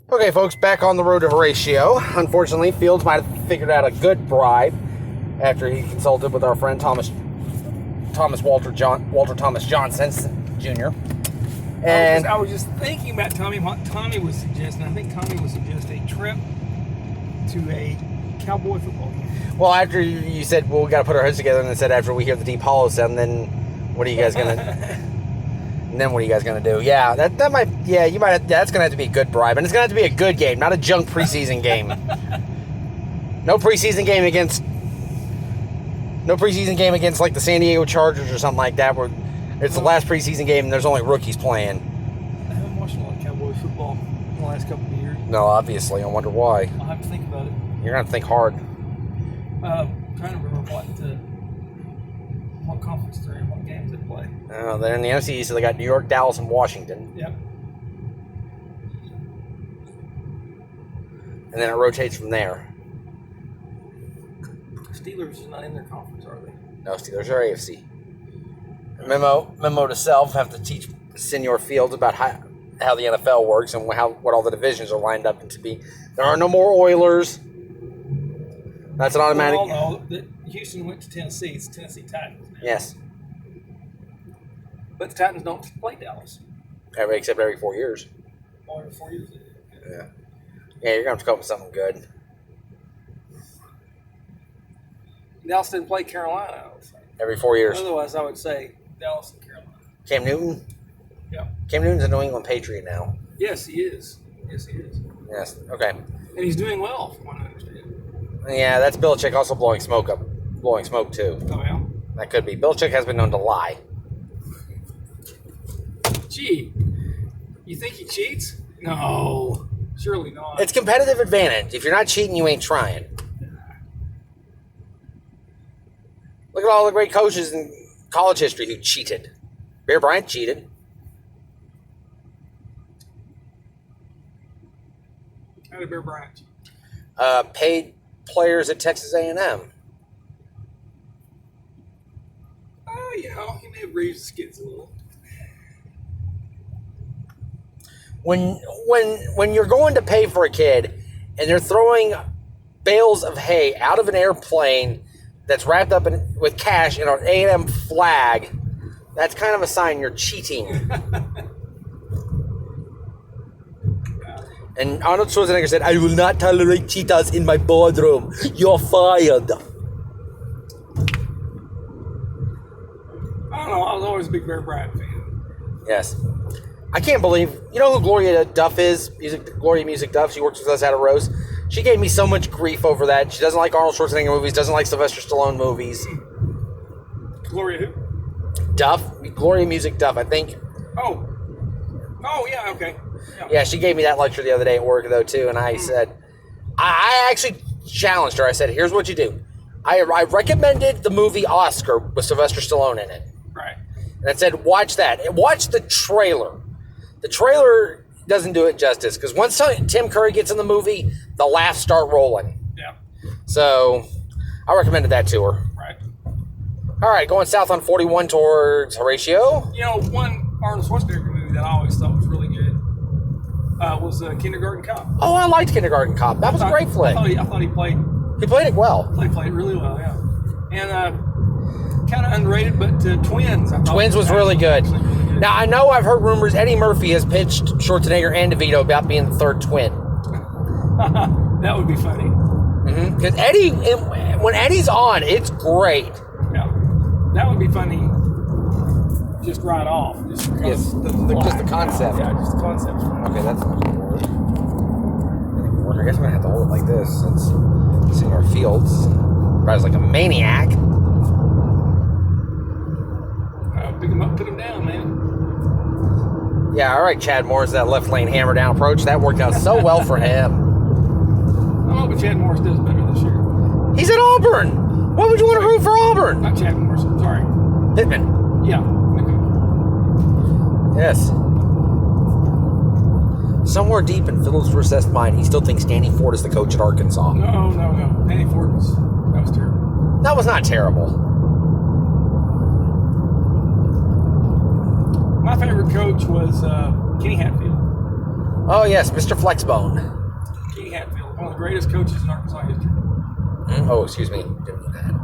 Okay, folks, back on the road to Horatio. Unfortunately, Fields might have figured out a good bribe after he consulted with our friend Walter Thomas Johnson Jr. And I was just thinking about Tommy, what Tommy was suggesting. I think Tommy was suggesting a trip to a Cowboy football game. Well, after you said, well, we got to put our heads together, and then said after we hear the Deep Hollow sound, then what are you guys gonna? And then what are you guys gonna do? Yeah, that might. Yeah, you might. That's gonna have to be a good bribe, and it's gonna have to be a good game, not a junk preseason game. No preseason game against like the San Diego Chargers or something like that, where it's the last preseason game and there's only rookies playing. I haven't watched a lot of Cowboy football in the last couple of years. No, obviously. I wonder why. I'll have to think about it. You're gonna have to think hard. Trying to remember what conference they're in, what games they play. They're in the NFC, so they got New York, Dallas, and Washington. Yep. And then it rotates from there. Steelers are not in their conference, are they? No, Steelers are AFC. Memo to self, have to teach Senior Fields about how the NFL works and what all the divisions are lined up to be. There are no more Oilers. That's an automatic. We all know that Houston went to Tennessee. It's Tennessee Titans now. Yes. But the Titans don't play Dallas. Except every 4 years. Or every 4 years. Yeah. Yeah, you're going to have to come up with something good. Dallas didn't play Carolina, I would say. Every 4 years. Otherwise, I would say Dallas and Carolina. Cam Newton? Yeah. Cam Newton's a New England Patriot now. Yes, he is. Yes, he is. Yes, okay. And he's doing well, from what I understand. Yeah, that's Belichick also blowing smoke too. Oh, yeah? That could be. Belichick has been known to lie. Gee, you think he cheats? No, surely not. It's competitive advantage. If you're not cheating, you ain't trying. Look at all the great coaches in college history who cheated. Bear Bryant cheated. How did Bear Bryant cheat? Paid players at Texas A&M. He may have raised his kids a little. When you're going to pay for a kid and they're throwing bales of hay out of an airplane that's wrapped up with cash in an A&M flag, that's kind of a sign you're cheating. And Arnold Schwarzenegger said, "I will not tolerate cheaters in my boardroom. You're fired." I don't know. I was always a big Bear Bryant fan. Yes. I can't believe, you know who Gloria Duff is? Gloria Music Duff. She works with us out of Rose. She gave me so much grief over that. She doesn't like Arnold Schwarzenegger movies, doesn't like Sylvester Stallone movies. Gloria who? Duff. Gloria Music Duff, I think. Oh, yeah, okay. Yeah, she gave me that lecture the other day at work, though, too, and I said, I actually challenged her. I said, here's what you do. I recommended the movie Oscar with Sylvester Stallone in it. Right. And I said, watch that. And watch the trailer. The trailer doesn't do it justice, because once Tim Curry gets in the movie, the laughs start rolling. Yeah. So, I recommended that to her. Right. All right, going south on 41 towards Horatio. One Arnold Schwarzenegger movie that I always thought was really good was Kindergarten Cop. Oh, I liked Kindergarten Cop. That was a great flick. I thought he played. He played it well. He played it really well, yeah. And kind of underrated, but Twins. Twins was really good. Now, I know I've heard rumors Eddie Murphy has pitched Schwarzenegger and DeVito about being the third twin. That would be funny. Because Eddie, when Eddie's on, it's great. Yeah. That would be funny just right off. Just the concept. Yeah, just the concept. Okay, that's not going to work. I guess I'm going to have to hold it like this since it's in our fields. Rides like a maniac. Pick him up, put him down, man. Yeah, all right, Chad Morris, that left lane hammer down approach. That worked out so well for him. I don't know, but Chad Morris does better this year. He's at Auburn. Why would you want to root for Auburn? Not Chad Morris, I'm sorry. Pittman. Yeah. Okay. Yes. Somewhere deep in Phil's recessed mind, he still thinks Danny Ford is the coach at Arkansas. No. Danny Ford was terrible. That was not terrible. My favorite coach was Kenny Hatfield. Oh, yes, Mr. Flexbone. Kenny Hatfield, one of the greatest coaches in Arkansas history. Oh, excuse me. Didn't mean that.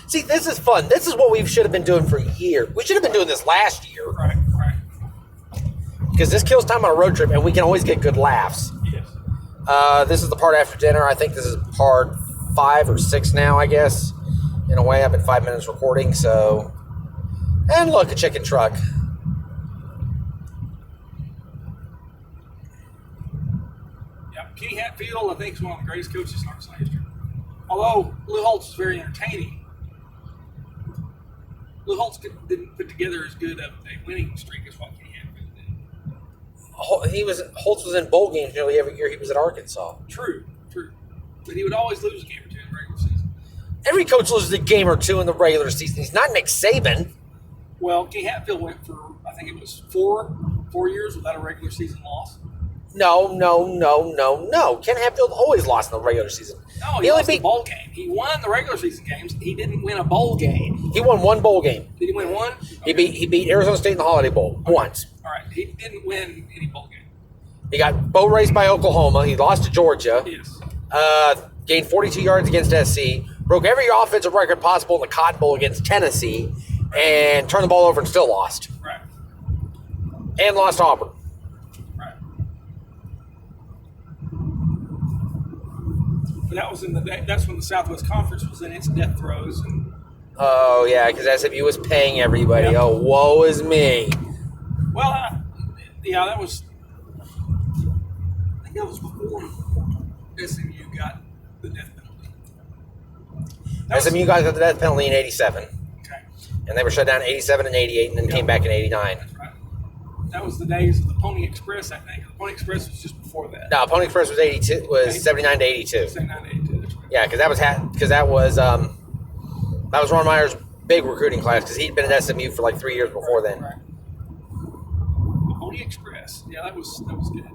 See, this is fun. This is what we should have been doing for a year. We should have been doing this last year. Right. Because this kills time on a road trip, and we can always get good laughs. Yes. This is the part after dinner. I think this is part 5 or 6 now, I guess. In a way, I've been 5 minutes recording, so... And look, a chicken truck. Yeah, Kenny Hatfield, I think, is one of the greatest coaches in Arkansas history. Although Lou Holtz is very entertaining, Lou Holtz didn't put together as good of a winning streak as what Kenny Hatfield did. Holtz was in bowl games nearly every year he was at Arkansas. True. But he would always lose a game or two in the regular season. Every coach loses a game or two in the regular season. He's not Nick Saban. Well, Kenny Hatfield went for, I think it was four years without a regular season loss. No. Ken Hatfield always lost in the regular season. No, he lost the bowl game. He won the regular season games. He didn't win a bowl game. He won one bowl game. Did he win one? Okay. He beat Arizona State in the Holiday Bowl once. All right. He didn't win any bowl game. He got boat raced by Oklahoma. He lost to Georgia. Yes. Gained 42 yards against SC. Broke every offensive record possible in the Cotton Bowl against Tennessee. And turned the ball over and still lost. Right. And lost to Auburn. Right. But that was in the day. That's when the Southwest Conference was in its death throes. And Oh, yeah, because SMU was paying everybody. Yep. Oh, woe is me. well, that was. I think that was before SMU got the death penalty. SMU got the death penalty in 87. Okay. And they were shut down in 87 and 88 and then came back in 89. That's right. That was the days of the Pony Express, I think. The Pony Express was just before that. No, Pony Express was 79 to 82. 79 to 82, that's right. Yeah, because that was Ron Meyer's big recruiting class because he'd been at SMU for like 3 years before then. Right. The Pony Express. Yeah, that was good.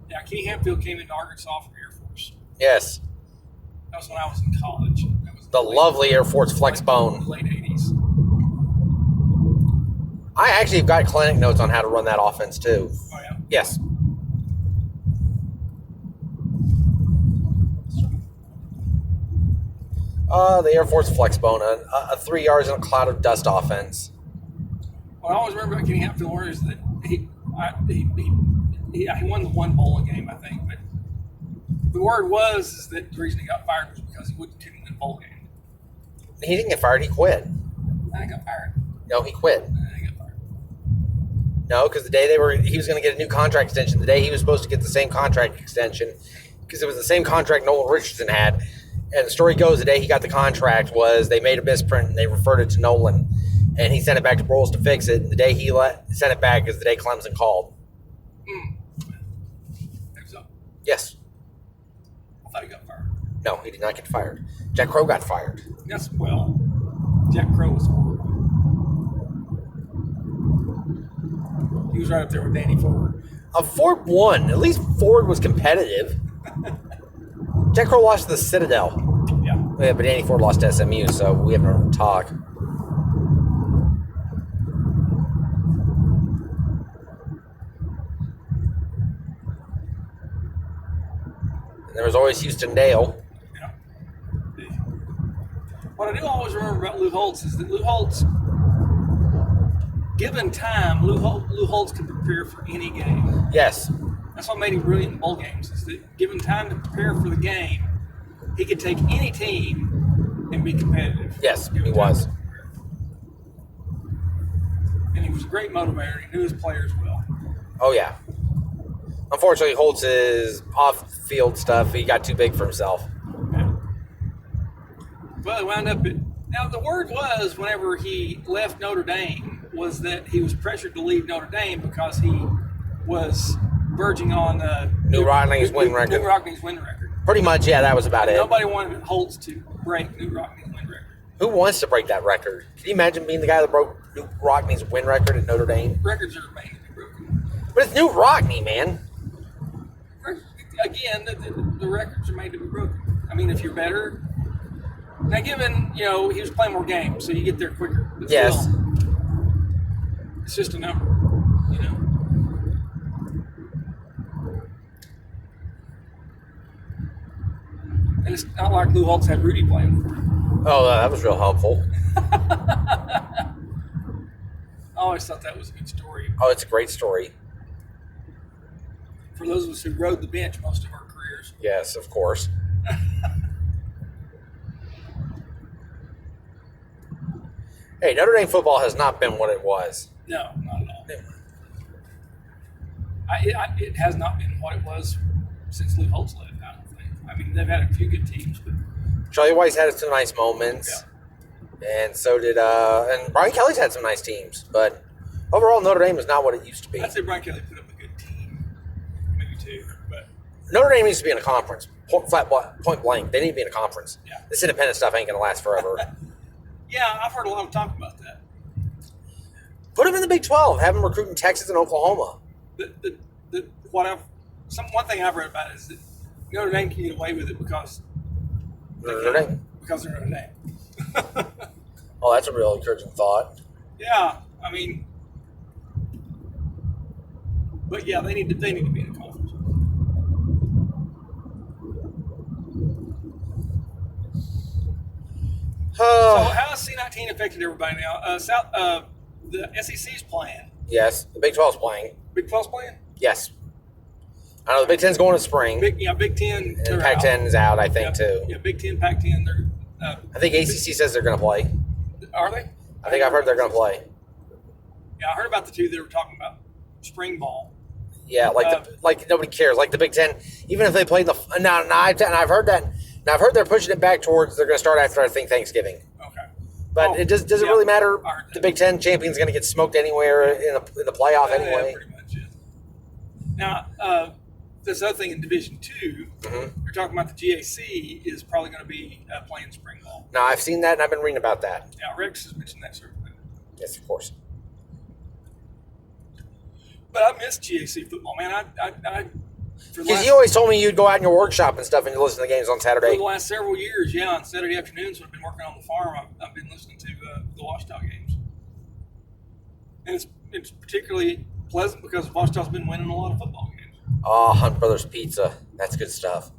Yeah, Kenny Hatfield came into Arkansas from Air Force. Yes, That was when I was in college. That was the lovely Air Force flex the bone. late 80s. I actually have got clinic notes on how to run that offense too. Oh, yeah? Yes. The Air Force flex bone, a 3 yards in a cloud of dust offense. What I always remember about Kenny Hatfield is that he won the one bowling game, I think, but the word was that the reason he got fired was because he couldn't win a bowl game. He didn't get fired, he quit. I got fired. No, he quit. I got fired. No, because the day he was going to get a new contract extension, the day he was supposed to get the same contract extension, because it was the same contract Nolan Richardson had. And the story goes, the day he got the contract was they made a misprint and they referred it to Nolan. And he sent it back to Broyles to fix it. And the day he sent it back is the day Clemson called. So, Yes. I thought he got fired. No, he did not get fired. Jack Crow got fired. Yes, well, Jack Crow was horrible. He was right up there with Danny Ford. Ford won. At least Ford was competitive. Jack Crow lost to the Citadel. Yeah. Yeah, but Danny Ford lost to SMU, so we have no talk. And there was always Houston Dale. Yeah. What I do always remember about Lou Holtz is that Lou Holtz, given time, Lou Holtz can prepare for any game. Yes. That's what made him brilliant in bowl games, is that given time to prepare for the game, he could take any team and be competitive. Yes, Given he time was. to prepare. And he was a great motivator. He knew his players well. Oh, yeah. Unfortunately, Holtz's off-field stuff, he got too big for himself. Yeah. Well, he wound up at... Now, the word was, whenever he left Notre Dame, was that he was pressured to leave Notre Dame because he was verging on Knute Rockne's win record. Knute Rockne's win record. Pretty much, yeah, that was about it. Nobody wanted Holtz to break Knute Rockne's win record. Who wants to break that record? Can you imagine being the guy that broke Knute Rockne's win record at Notre Dame? Records are made to be broken. But it's Knute Rockne, man. Again, the records are made to be broken. I mean, if you're better. Now, given, he was playing more games, so you get there quicker. But Yes. still, it's just a number, And it's not like Lou Holtz had Rudy playing for him. Oh, that was real helpful. I always thought that was a good story. Oh, it's a great story. For those of us who rode the bench most of our careers. Yes, of course. Hey, Notre Dame football has not been what it was. No, not at all. It has not been what it was since Lou Holtz left, I don't think. I mean, they've had a few good teams, but Charlie White's had some nice moments. Yeah. And so did, and Brian Kelly's had some nice teams. But overall, Notre Dame is not what it used to be. I'd say Brian Kelly put up a good team. Maybe two, but Notre Dame needs to be in a conference. Point blank. They need to be in a conference. Yeah. This independent stuff ain't going to last forever. Yeah, I've heard a lot of talk about that. Put them in the Big 12. Have them recruit in Texas and Oklahoma. One thing I've read about is that Notre Dame can get away with it because Notre Dame. Because they're Notre Dame. Oh, that's a real encouraging thought. Yeah, I mean, but yeah, they need to be in a conference. So how has C-19 affected everybody now? The SEC's playing. Yes, the Big 12's playing. Big 12's playing? Yes. I know the Big 10's going to spring. Big 10. And Pac-10 is out, I think, too. Yeah, Big 10, Pac-10. They're. I think ACC says they're going to play. Are they? I think I've heard they're going to play. Yeah, I heard about the two that were talking about spring ball. Yeah, like nobody cares. Like the Big 10, even if they play I've heard that. Now I've heard they're pushing it back towards they're going to start after I think Thanksgiving. Okay. But it doesn't really matter. The Big 10 champion's going to get smoked anywhere in the playoff anyway. Yeah, pretty much. Yeah. Now, this other thing in Division II, you're talking about the GAC is probably going to be playing spring ball. Now I've seen that and I've been reading about that. Yeah, Rex has mentioned that sort of thing. Yes, of course. But I miss GAC football, man. Because you always told me you'd go out in your workshop and stuff and you listen to the games on Saturday. For the last several years, yeah, on Saturday afternoons when I've been working on the farm, I've been listening to the Washita games. And it's particularly pleasant because Washita's been winning a lot of football games. Oh, Hunt Brothers Pizza. That's good stuff.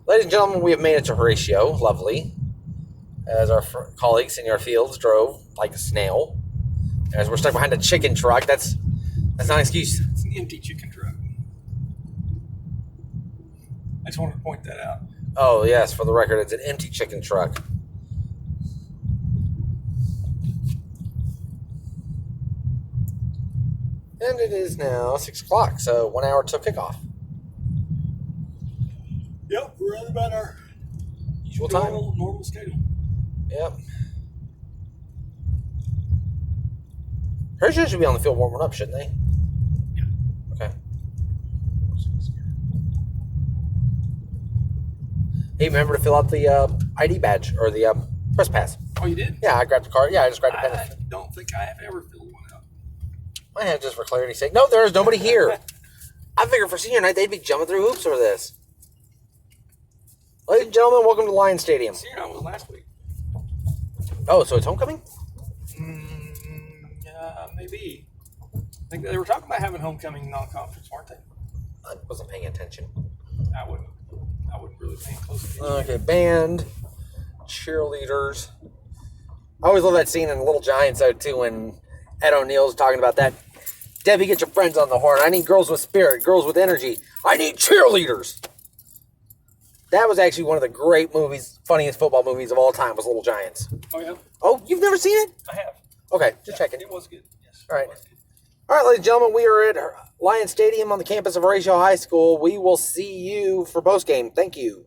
Ladies and gentlemen, we have made it to Horatio. Lovely. As our colleague, Senor Fields, drove like a snail. As we're stuck behind a chicken truck. That's not an excuse. It's an empty chicken truck. I just wanted to point that out. Oh, yes. For the record, it's an empty chicken truck. And it is now 6 o'clock, so 1 hour till kickoff. Yep, we're right about our Usual time. Normal schedule. Yep. Horatio should be on the field warming up, shouldn't they? Yeah. Okay. Hey, remember to fill out the ID badge or the press pass. Oh, you did? Yeah, I grabbed the card. Yeah, I just grabbed the pen. I don't think I have ever filled one out. I had just for clarity's sake. No, there is nobody here. I figured for senior night they'd be jumping through hoops over this. Ladies and gentlemen, welcome to Lion Stadium. Senior night was last week. Oh, so it's homecoming? Maybe. I think they were talking about having homecoming non-conference, weren't they? I wasn't paying attention. I wouldn't really pay close attention. Okay, band, cheerleaders. I always love that scene in Little Giants, though, too, when Ed O'Neill's talking about that. Debbie, get your friends on the horn. I need girls with spirit, girls with energy. I need cheerleaders. That was actually one of the great movies, funniest football movies of all time, was Little Giants. Oh, yeah? Oh, you've never seen it? I have. Okay, just checking. It was good. Yes. All right. All right, ladies and gentlemen, we are at Lion Stadium on the campus of Horatio High School. We will see you for postgame. Thank you.